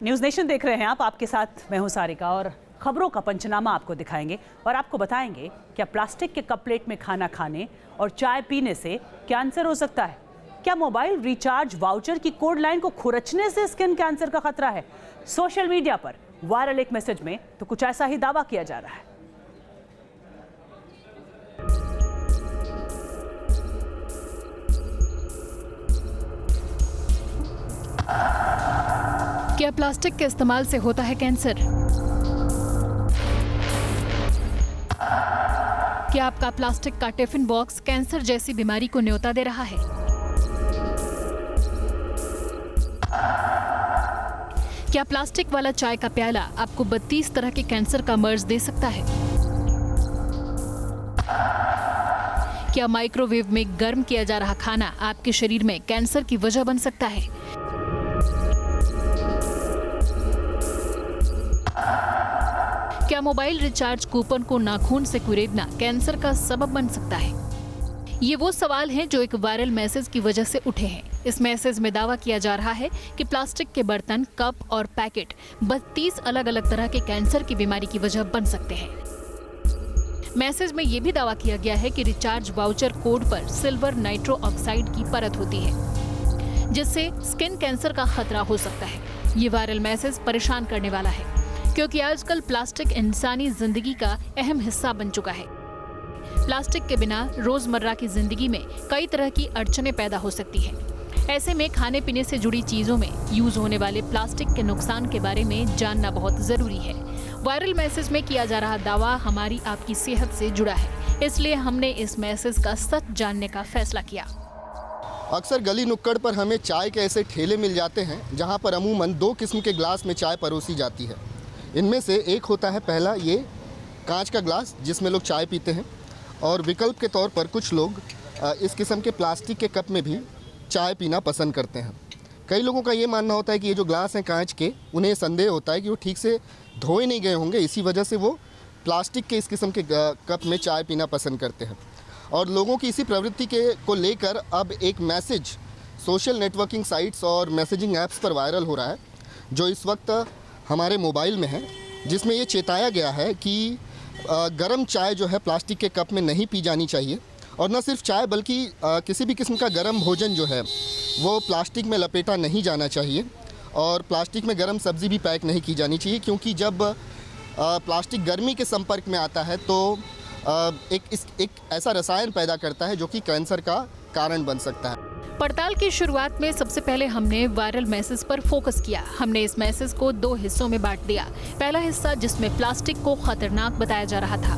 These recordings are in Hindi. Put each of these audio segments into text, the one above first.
न्यूज़ नेशन देख रहे हैं आप, आपके साथ मैं हूं सारिका और खबरों का पंचनामा आपको दिखाएंगे और आपको बताएंगे क्या प्लास्टिक के कप प्लेट में खाना खाने और चाय पीने से कैंसर हो सकता है। क्या मोबाइल रिचार्ज वाउचर की कोड लाइन को खुरचने से स्किन कैंसर का खतरा है। सोशल मीडिया पर वायरल एक मैसेज में तो कुछ ऐसा ही दावा किया जा रहा है। क्या प्लास्टिक के इस्तेमाल से होता है कैंसर? क्या आपका प्लास्टिक का टिफिन बॉक्स कैंसर जैसी बीमारी को न्योता दे रहा है? क्या प्लास्टिक वाला चाय का प्याला आपको 32 तरह के कैंसर का मर्ज दे सकता है? क्या माइक्रोवेव में गर्म किया जा रहा खाना आपके शरीर में कैंसर की वजह बन सकता है? क्या मोबाइल रिचार्ज कूपन को नाखून से कुरेदना कैंसर का सबब बन सकता है? ये वो सवाल हैं जो एक वायरल मैसेज की वजह से उठे हैं। इस मैसेज में दावा किया जा रहा है कि प्लास्टिक के बर्तन, कप और पैकेट 32 अलग अलग तरह के कैंसर की बीमारी की वजह बन सकते हैं। मैसेज में यह भी दावा किया गया है कि रिचार्ज वाउचर कोड पर सिल्वर नाइट्रो ऑक्साइड की परत होती है, जिससे स्किन कैंसर का खतरा हो सकता है। ये वायरल मैसेज परेशान करने वाला है, क्योंकि आजकल प्लास्टिक इंसानी जिंदगी का अहम हिस्सा बन चुका है। प्लास्टिक के बिना रोजमर्रा की जिंदगी में कई तरह की अड़चनें पैदा हो सकती हैं। ऐसे में खाने पीने से जुड़ी चीजों में यूज होने वाले प्लास्टिक के नुकसान के बारे में जानना बहुत जरूरी है। वायरल मैसेज में किया जा रहा दावा हमारी आपकी सेहत से जुड़ा है, इसलिए हमने इस मैसेज का सच जानने का फैसला किया। अक्सर गली नुक्कड़ पर हमें चाय के ऐसे ठेले मिल जाते हैं जहां पर अमूमन 2 किस्म के ग्लास में चाय परोसी जाती है। इनमें से एक होता है पहला ये कांच का ग्लास जिसमें लोग चाय पीते हैं, और विकल्प के तौर पर कुछ लोग इस किस्म के प्लास्टिक के कप में भी चाय पीना पसंद करते हैं। कई लोगों का ये मानना होता है कि ये जो ग्लास हैं कांच के, उन्हें संदेह होता है कि वो ठीक से धोए नहीं गए होंगे, इसी वजह से वो प्लास्टिक के इस किस्म के कप में चाय पीना पसंद करते हैं। और लोगों की इसी प्रवृत्ति को लेकर अब एक मैसेज सोशल नेटवर्किंग साइट्स और मैसेजिंग ऐप्स पर वायरल हो रहा है, जो इस वक्त हमारे मोबाइल में है, जिसमें ये चेताया गया है कि गर्म चाय जो है प्लास्टिक के कप में नहीं पी जानी चाहिए। और न सिर्फ चाय बल्कि किसी भी किस्म का गर्म भोजन जो है वो प्लास्टिक में लपेटा नहीं जाना चाहिए, और प्लास्टिक में गर्म सब्ज़ी भी पैक नहीं की जानी चाहिए, क्योंकि जब प्लास्टिक गर्मी के संपर्क में आता है तो एक ऐसा रसायन पैदा करता है जो कि कैंसर का कारण बन सकता है। पड़ताल की शुरुआत में सबसे पहले हमने वायरल मैसेज पर फोकस किया। हमने इस मैसेज को 2 हिस्सों में बांट दिया। पहला हिस्सा जिसमें प्लास्टिक को खतरनाक बताया जा रहा था,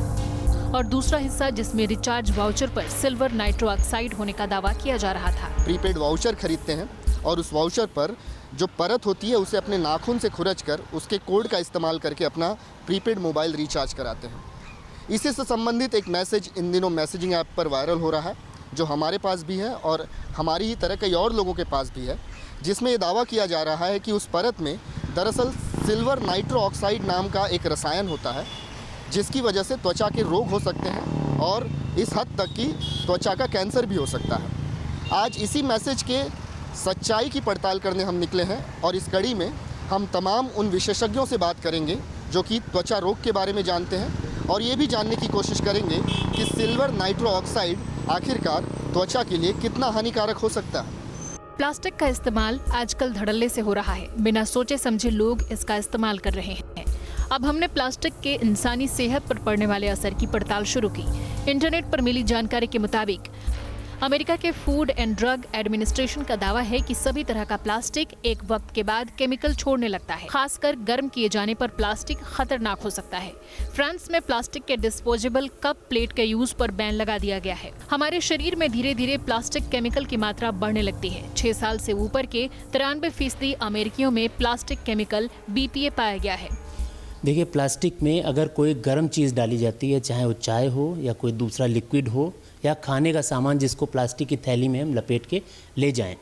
और दूसरा हिस्सा जिसमें रिचार्ज वाउचर पर सिल्वर नाइट्रो ऑक्साइड होने का दावा किया जा रहा था। प्रीपेड वाउचर खरीदते हैं और उस वाउचर पर जो परत होती है उसे अपने नाखून से खुरच कर उसके कोड का इस्तेमाल करके अपना प्रीपेड मोबाइल रिचार्ज कराते हैं। इसी से संबंधित एक मैसेज इन दिनों मैसेजिंग ऐप पर वायरल हो रहा है, जो हमारे पास भी है और हमारी ही तरह कई और लोगों के पास भी है, जिसमें ये दावा किया जा रहा है कि उस परत में दरअसल सिल्वर नाइट्रो ऑक्साइड नाम का एक रसायन होता है, जिसकी वजह से त्वचा के रोग हो सकते हैं और इस हद तक कि त्वचा का कैंसर भी हो सकता है। आज इसी मैसेज के सच्चाई की पड़ताल करने हम निकले हैं, और इस कड़ी में हम तमाम उन विशेषज्ञों से बात करेंगे जो कि त्वचा रोग के बारे में जानते हैं, और ये भी जानने की कोशिश करेंगे कि सिल्वर नाइट्रो ऑक्साइड आखिरकार त्वचा के लिए कितना हानिकारक हो सकता है। प्लास्टिक का इस्तेमाल आजकल धड़ल्ले से हो रहा है। बिना सोचे समझे लोग इसका इस्तेमाल कर रहे हैं। अब हमने प्लास्टिक के इंसानी सेहत पर पड़ने वाले असर की पड़ताल शुरू की। इंटरनेट पर मिली जानकारी के मुताबिक अमेरिका के फूड एंड ड्रग एडमिनिस्ट्रेशन का दावा है कि सभी तरह का प्लास्टिक एक वक्त के बाद केमिकल छोड़ने लगता है। खासकर गर्म किए जाने पर प्लास्टिक खतरनाक हो सकता है। फ्रांस में प्लास्टिक के डिस्पोजेबल कप प्लेट के यूज पर बैन लगा दिया गया है। हमारे शरीर में धीरे धीरे प्लास्टिक केमिकल की मात्रा बढ़ने लगती है। 6 साल से ऊपर के 93% अमेरिकियों में प्लास्टिक केमिकल BPA पाया गया है। देखिए, प्लास्टिक में अगर कोई गर्म चीज़ डाली जाती है, चाहे वो चाय हो या कोई दूसरा लिक्विड हो या खाने का सामान जिसको प्लास्टिक की थैली में हम लपेट के ले जाएं,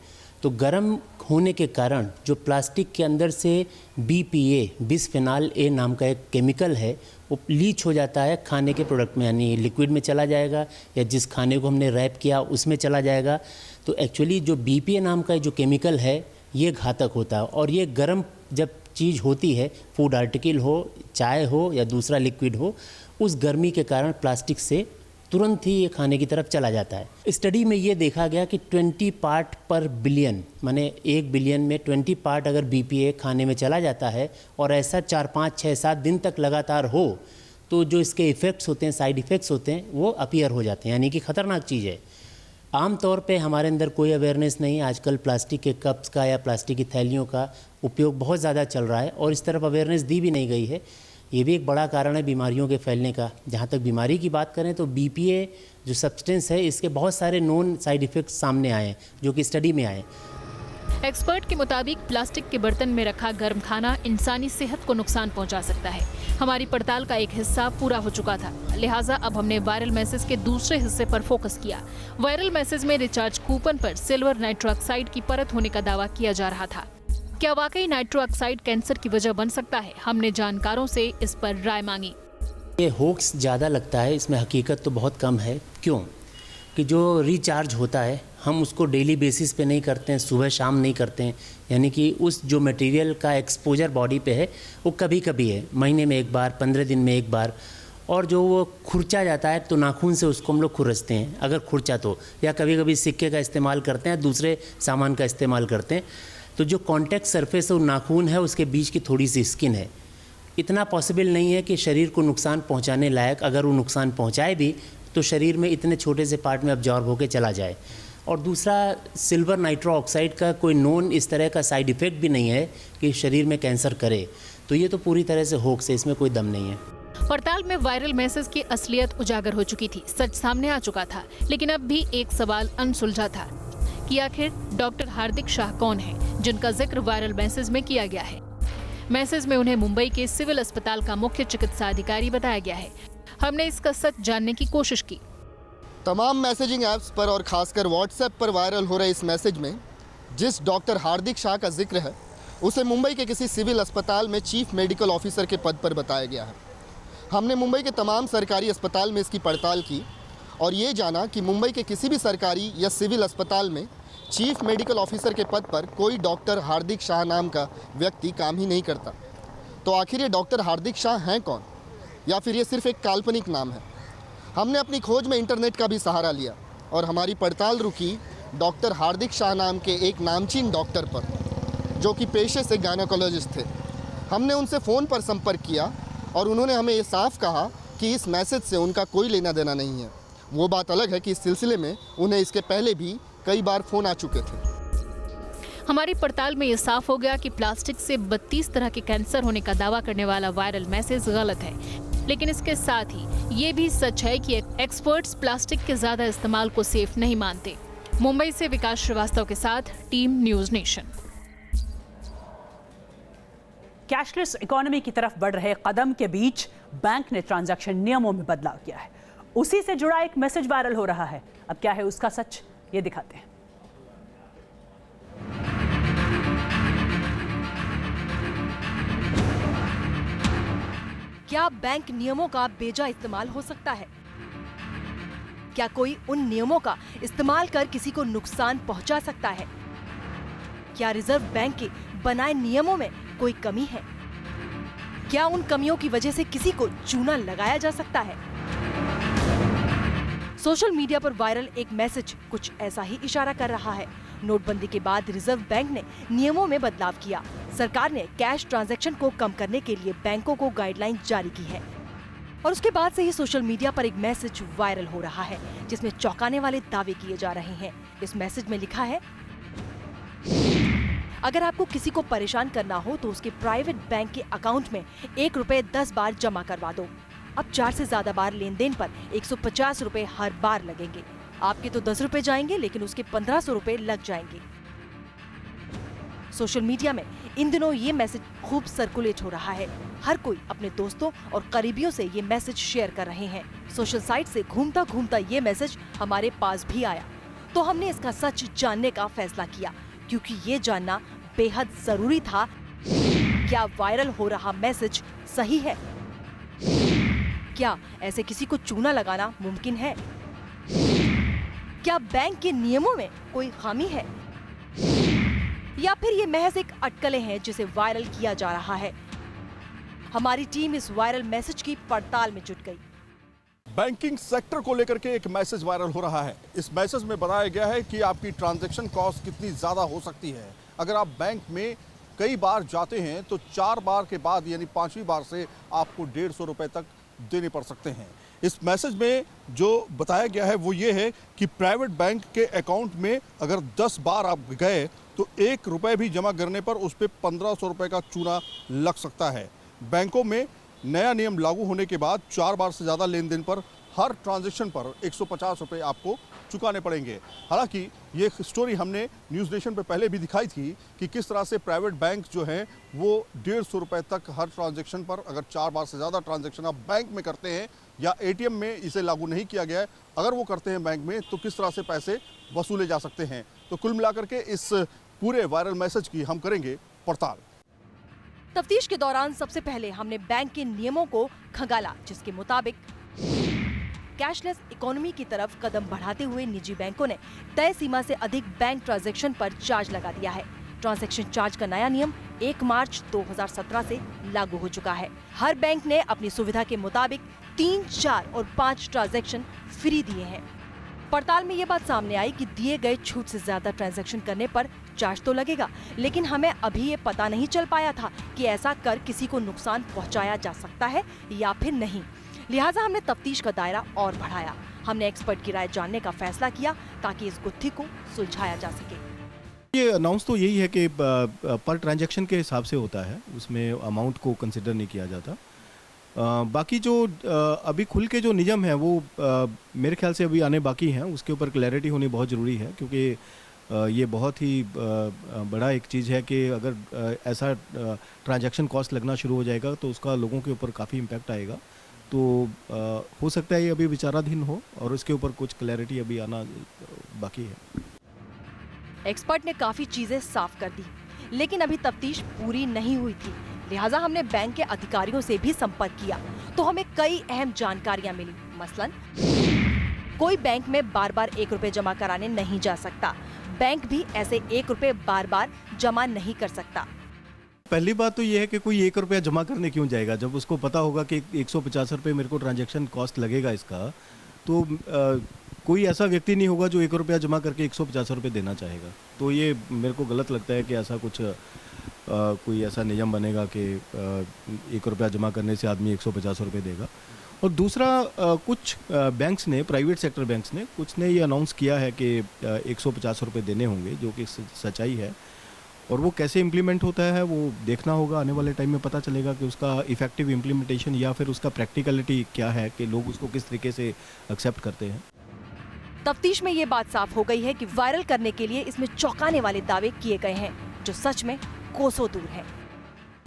तो गर्म होने के कारण जो प्लास्टिक के अंदर से BPA बिस्फेनॉल A नाम का एक केमिकल है, वो लीच हो जाता है खाने के प्रोडक्ट में, यानी लिक्विड में चला जाएगा या जिस खाने को हमने रैप किया उसमें चला जाएगा। तो एक्चुअली जो BPA नाम का जो केमिकल है ये घातक होता है, और ये गर्म जब चीज़ होती है, फूड आर्टिकल हो, चाय हो या दूसरा लिक्विड हो, उस गर्मी के कारण प्लास्टिक से तुरंत ही ये खाने की तरफ चला जाता है। स्टडी में ये देखा गया कि 20 पार्ट पर बिलियन, माने 1 बिलियन में 20 पार्ट अगर BPA खाने में चला जाता है और ऐसा 4, 5, 6, 7 दिन तक लगातार हो, तो जो इसके इफ़ेक्ट्स होते हैं, साइड इफ़ेक्ट्स होते हैं, वो अपीयर हो जाते हैं, यानी कि ख़तरनाक चीज़ है। आम तौर पे हमारे अंदर कोई अवेयरनेस नहीं। आजकल प्लास्टिक के कप्स का या प्लास्टिक की थैलियों का उपयोग बहुत ज़्यादा चल रहा है और इस तरफ अवेयरनेस दी भी नहीं गई है। ये भी एक बड़ा कारण है बीमारियों के फैलने का। जहाँ तक बीमारी की बात करें तो BPA जो सब्सटेंस है, इसके बहुत सारे नोन साइड इफ़ेक्ट्स सामने आए हैं जो कि स्टडी में आए। एक्सपर्ट के मुताबिक प्लास्टिक के बर्तन में रखा गर्म खाना इंसानी सेहत को नुकसान पहुंचा सकता है। हमारी पड़ताल का एक हिस्सा पूरा हो चुका था, लिहाजा अब हमने वायरल मैसेज के दूसरे हिस्से पर फोकस किया। वायरल मैसेज में रिचार्ज कूपन पर सिल्वर नाइट्रो ऑक्साइड की परत होने का दावा किया जा रहा था। क्या वाकई नाइट्रो ऑक्साइड कैंसर की वजह बन सकता है? हमने जानकारों से इस पर राय मांगी। ये होक्स ज़्यादा लगता है, इसमें हकीकत तो बहुत कम है। क्यों? कि जो रिचार्ज होता है हम उसको डेली बेसिस पे नहीं करते हैं, सुबह शाम नहीं करते हैं, यानी कि उस जो मटेरियल का एक्सपोजर बॉडी पे है वो कभी कभी है, महीने में एक बार, 15 दिन में एक बार। और जो वो खुरचा जाता है तो नाखून से उसको हम लोग खुरचते हैं, अगर खुरचा तो, या कभी कभी सिक्के का इस्तेमाल करते हैं, दूसरे सामान का इस्तेमाल करते हैं। तो जो कॉन्टैक्ट सरफेस और नाखून है उसके बीच की थोड़ी सी स्किन है, इतना पॉसिबल नहीं है कि शरीर को नुकसान पहुंचाने लायक। अगर वो नुकसान पहुंचाए भी तो शरीर में इतने छोटे से पार्ट में अब्जॉर्ब होकर चला जाए। और दूसरा, सिल्वर नाइट्रो ऑक्साइड का कोई नोन इस तरह का साइड इफ़ेक्ट भी नहीं है कि शरीर में कैंसर करे। तो ये तो पूरी तरह से होक्स है, इसमें कोई दम नहीं है। पड़ताल में वायरल मैसेज की असलियत उजागर हो चुकी थी, सच सामने आ चुका था, लेकिन अब भी एक सवाल अनसुलझा था कि आखिर डॉक्टर हार्दिक शाह कौन है जिनका जिक्र वायरल मैसेज में किया गया है। मैसेज में उन्हें मुंबई के सिविल अस्पताल का मुख्य चिकित्सा अधिकारी बताया गया है। हमने इसका सच जानने की कोशिश की। तमाम मैसेजिंग ऐप्स पर और खासकर व्हाट्सएप पर वायरल हो रहे इस मैसेज में जिस डॉक्टर हार्दिक शाह का जिक्र है, उसे मुंबई के किसी सिविल अस्पताल में चीफ मेडिकल ऑफिसर के पद पर बताया गया है। हमने मुंबई के तमाम सरकारी अस्पताल में इसकी पड़ताल की और ये जाना कि मुंबई के किसी भी सरकारी या सिविल अस्पताल में चीफ मेडिकल ऑफिसर के पद पर कोई डॉक्टर हार्दिक शाह नाम का व्यक्ति काम ही नहीं करता। तो आखिर ये डॉक्टर हार्दिक शाह हैं कौन, या फिर ये सिर्फ एक काल्पनिक नाम है? हमने अपनी खोज में इंटरनेट का भी सहारा लिया और हमारी पड़ताल रुकी डॉक्टर हार्दिक शाह नाम के एक नामचीन डॉक्टर पर, जो कि पेशे से गायनेकोलॉजिस्ट थे। हमने उनसे फ़ोन पर संपर्क किया और उन्होंने हमें ये साफ कहा कि इस मैसेज से उनका कोई लेना देना नहीं है। वो बात अलग है कि इस सिलसिले में उन्हें इसके पहले भी कई बार फ़ोन आ चुके थे। हमारी पड़ताल में ये साफ हो गया कि प्लास्टिक से 32 तरह के कैंसर होने का दावा करने वाला वायरल मैसेज गलत है। लेकिन इसके साथ ही ये भी सच है कि एक्सपर्ट्स प्लास्टिक के ज्यादा इस्तेमाल को सेफ नहीं मानते। मुंबई से विकास श्रीवास्तव के साथ team news nation. Cashless economy की तरफ बढ़ रहे कदम के बीच बैंक ने ट्रांजैक्शन नियमों में बदलाव किया है। उसी से जुड़ा एक मैसेज वायरल हो रहा है। अब क्या है उसका सच, ये दिखाते हैं। क्या बैंक नियमों का बेजा इस्तेमाल हो सकता है? क्या कोई उन नियमों का इस्तेमाल कर किसी को नुकसान पहुंचा सकता है? क्या रिजर्व बैंक के बनाए नियमों में कोई कमी है? क्या उन कमियों की वजह से किसी को चूना लगाया जा सकता है? सोशल मीडिया पर वायरल एक मैसेज कुछ ऐसा ही इशारा कर रहा है। नोटबंदी के बाद रिजर्व बैंक ने नियमों में बदलाव किया। सरकार ने कैश ट्रांजैक्शन को कम करने के लिए बैंकों को गाइडलाइन जारी की है और उसके बाद से ही सोशल मीडिया पर एक मैसेज वायरल हो रहा है जिसमें चौंकाने वाले दावे किए जा रहे हैं। इस मैसेज में लिखा है, अगर आपको किसी को परेशान करना हो तो उसके प्राइवेट बैंक के अकाउंट में 1 रुपए 10 बार जमा करवा दो। अब 4 से ज्यादा बार लेन देन पर 150 रुपए हर बार लगेंगे। आपके तो 10 रुपए जाएंगे लेकिन उसके 1500 रुपए लग जाएंगे। सोशल मीडिया में इन दिनों ये मैसेज खूब सर्कुलेट हो रहा है। हर कोई अपने दोस्तों और करीबियों से ये मैसेज शेयर कर रहे हैं। सोशल साइट से घूमता घूमता ये मैसेज हमारे पास भी आया तो हमने इसका सच जानने का फैसला किया, क्योंकि ये जानना बेहद जरूरी था। क्या वायरल हो रहा मैसेज सही है? क्या ऐसे किसी को चूना लगाना मुमकिन है? क्या बैंक के नियमों में कोई खामी है? या फिर ये महज एक अटकलें हैं जिसे वायरल किया जा रहा है? हमारी टीम इस वायरल मैसेज की पड़ताल में जुट गई। बैंकिंग सेक्टर को लेकर के एक मैसेज वायरल हो रहा है। इस मैसेज में बताया गया है कि आपकी ट्रांजैक्शन कॉस्ट कितनी ज़्यादा हो सकती है। अगर आप बैंक में कई बार जाते हैं तो 4 बार के बाद यानी 5वीं बार से आपको 150 रुपये तक देने पड़ सकते हैं। इस मैसेज में जो बताया गया है वो ये है कि प्राइवेट बैंक के अकाउंट में अगर 10 बार आप गए तो 1 रुपये भी जमा करने पर उस पर 1500 रुपये का चूना लग सकता है। बैंकों में नया नियम लागू होने के बाद 4 बार से ज़्यादा लेन देन पर हर ट्रांजैक्शन पर 150 रुपये आपको चुकाने पड़ेंगे। हालांकि ये स्टोरी हमने न्यूज़ नेशन पे पहले भी दिखाई थी कि किस तरह से प्राइवेट बैंक जो हैं वो 150 रुपये तक हर ट्रांजैक्शन पर, अगर 4 बार से ज़्यादा ट्रांजैक्शन आप बैंक में करते हैं या एटीएम में इसे लागू नहीं किया गया है, अगर वो करते हैं बैंक में तो किस तरह से पैसे वसूले जा सकते हैं। तो कुल मिलाकर के इस पूरे वायरल मैसेज की हम करेंगे पड़ताल। तफ्तीश के दौरान सबसे पहले हमने बैंक के नियमों को खंगाला, जिसके मुताबिक कैशलेस इकोनॉमी की तरफ कदम बढ़ाते हुए निजी बैंकों ने तय सीमा से अधिक बैंक ट्रांजैक्शन पर चार्ज लगा दिया है। ट्रांजैक्शन चार्ज का नया नियम 1 मार्च 2017 से लागू हो चुका है। हर बैंक ने अपनी सुविधा के मुताबिक 3, 4 और 5 ट्रांजैक्शन फ्री दिए हैं। पड़ताल में ये बात सामने आई कि दिए गए छूट से ज्यादा ट्रांजैक्शन करने पर चार्ज तो लगेगा, लेकिन हमें अभी ये पता नहीं चल पाया था कि ऐसा कर किसी को नुकसान पहुंचाया जा सकता है या फिर नहीं। लिहाजा हमने तफ्तीश का दायरा और बढ़ाया। हमने एक्सपर्ट की राय जानने का फैसला किया ताकि इस गुत्थी को सुलझाया जा सके। ये अनाउंस तो यही है कि पर ट्रांजैक्शन के हिसाब से होता है, उसमें अमाउंट को कंसिडर नहीं किया जाता। बाकी जो अभी खुल के जो नियम है वो मेरे ख्याल से अभी आने बाकी हैं, उसके ऊपर क्लैरिटी होनी बहुत ज़रूरी है, क्योंकि ये बहुत ही बड़ा एक चीज़ है कि अगर ऐसा ट्रांजैक्शन कॉस्ट लगना शुरू हो जाएगा तो उसका लोगों के ऊपर काफ़ी इम्पैक्ट आएगा। तो हो सकता है ये अभी विचाराधीन हो और इसके ऊपर कुछ क्लैरिटी अभी आना बाकी है। एक्सपर्ट ने काफी चीजें साफ कर दी, लेकिन अभी तफ्तीश पूरी नहीं हुई थी। लिहाजा हमने बैंक के अधिकारियों से भी संपर्क किया तो हमें कई अहम जानकारियां मिली। मसलन कोई बैंक में बार बार 1 रुपये जमा कराने नहीं जा सकता। बैंक भी ऐसे 1 रुपये बार बार जमा नहीं कर सकता। पहली बात तो ये है कि कोई 1 रुपया जमा करने क्यों जाएगा, जब उसको पता होगा कि 150 रुपये मेरे को ट्रांजैक्शन कॉस्ट लगेगा इसका, तो कोई ऐसा व्यक्ति नहीं होगा जो 1 रुपया जमा करके 150 रुपये देना चाहेगा। तो ये मेरे को गलत लगता है कि ऐसा कुछ कोई ऐसा नियम बनेगा कि 1 रुपया जमा करने से आदमी 150 रुपये देगा। और दूसरा, कुछ बैंक्स ने, प्राइवेट सेक्टर बैंक्स ने, कुछ ने ये अनाउंस किया है कि 150 रुपये देने होंगे, जो कि सच्चाई है। और वो कैसे इम्प्लीमेंट होता है वो देखना होगा, आने वाले टाइम में पता चलेगा कि उसका इफेक्टिव इम्प्लीमेंटेशन या फिर उसका प्रैक्टिकलिटी क्या है, कि लोग उसको किस तरीके से एक्सेप्ट करते हैं। तफ्तीश में ये बात साफ हो गई है कि वायरल करने के लिए इसमें चौंकाने वाले दावे किए गए हैं जो सच में कोसों दूर हैं।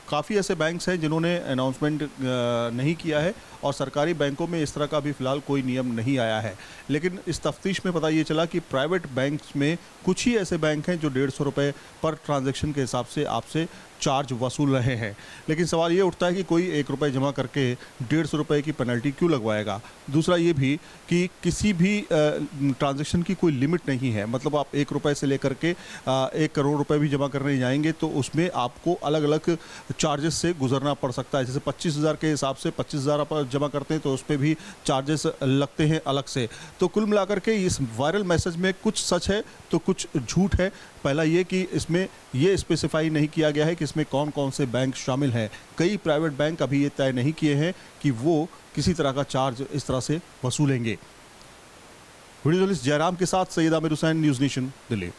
काफ़ी ऐसे बैंक्स हैं जिन्होंने अनाउंसमेंट नहीं किया है और सरकारी बैंकों में इस तरह का भी फ़िलहाल कोई नियम नहीं आया है। लेकिन इस तफ्तीश में पता ये चला कि प्राइवेट बैंक्स में कुछ ही ऐसे बैंक हैं जो 150 रुपये पर ट्रांजैक्शन के हिसाब से आपसे चार्ज वसूल रहे हैं। लेकिन सवाल ये उठता है कि कोई 1 रुपये जमा करके 150 रुपये की पेनल्टी क्यों लगवाएगा। दूसरा ये भी कि किसी भी ट्रांजैक्शन की कोई लिमिट नहीं है, मतलब आप 1 रुपये से लेकर के 1 करोड़ रुपए भी जमा करने जाएंगे तो उसमें आपको अलग अलग चार्जेस से गुजरना पड़ सकता है। जैसे 25,000 के हिसाब से 25,000 आप जमा करते हैं तो उस पर भी चार्जेस लगते हैं अलग से। तो कुल मिलाकर के इस वायरल मैसेज में कुछ सच है तो कुछ झूठ है। पहला ये कि इसमें ये स्पेसिफाई नहीं किया गया है कि इसमें कौन कौन से बैंक शामिल हैं। कई प्राइवेट बैंक अभी ये तय नहीं किए हैं कि वो किसी तरह का चार्ज इस तरह से वसूलेंगे। वीडियो जर्नलिस्ट जयराम के साथ सैयद आमिर हुसैन, न्यूज़ नेशन, दिल्ली।